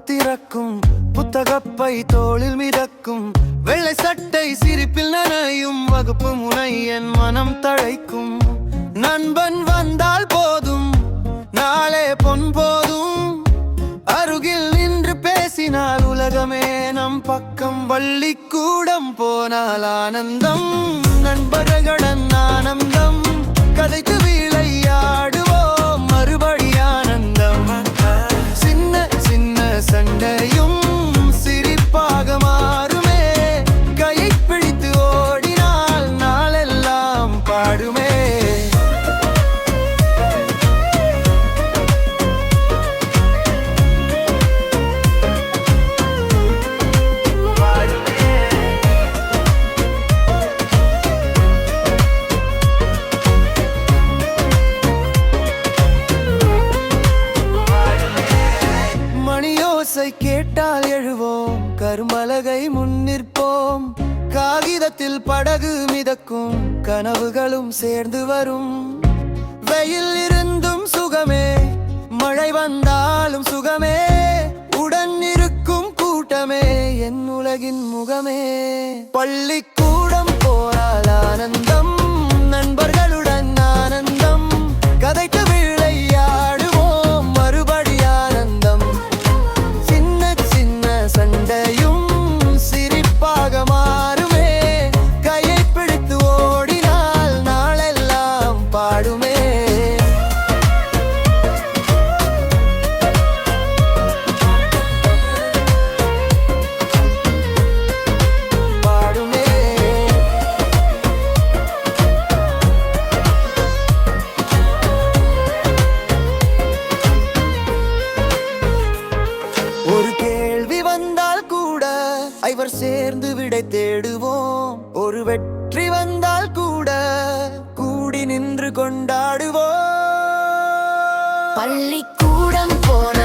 திறக்கும், புத்தகப்பை தோளில் மிதக்கும், வெள்ளை சட்டை சிரிப்பில் நனையும், வகுப்பு முனை என் மனம் தழைக்கும். நண்பன் வந்தால் போதும், நாளே பொன் போதும், அருகில் நின்று பேசினால் உலகமே நம் பக்கம். பள்ளிக்கூடம் போனால் ஆனந்தம், நண்பர்களுடன் ஆனந்தம், கதைத்து விளையாடுவோம் மறுபடி ஆனந்தம். சின்ன சின்ன சண்டையும் சிரிப்பாக மாறுமே, கையை பிடித்து ஓடினால் நாளெல்லாம் பாடுமே. மணியோசை கேட்டால் எழுவோம், கரும்பலகை முன்னிற்போம், காகிதத்தில் படகு மிதக்கும், கனவுகளும் சேர்ந்து வரும். வெயில் இருந்தும் சுகமே, மழை வந்தாலும் சுகமே, உடன் இருக்கும் கூட்டமே என் உலகின் முகமே. பள்ளிக்கூடம் போனால் ஆனந்தம், நண்பர்களுடன் ஆனந்தம், கதைத்து விளையாடுவோம் மறுபடி ஆனந்தம். சின்ன சின்ன சண்டையும் சிரிப்பாக மாறுமே, கையை பிடித்து ஓடினால் நாளெல்லாம் பாடுமே. ஒரு கேள்வி வந்தால் கூட ஐவர் சேர்ந்து விடை தேடுவோம், ஒரு வெற்றி வந்தால் கூட கூடி நின்று கொண்டாடுவோம். பள்ளிக்கூடம் போன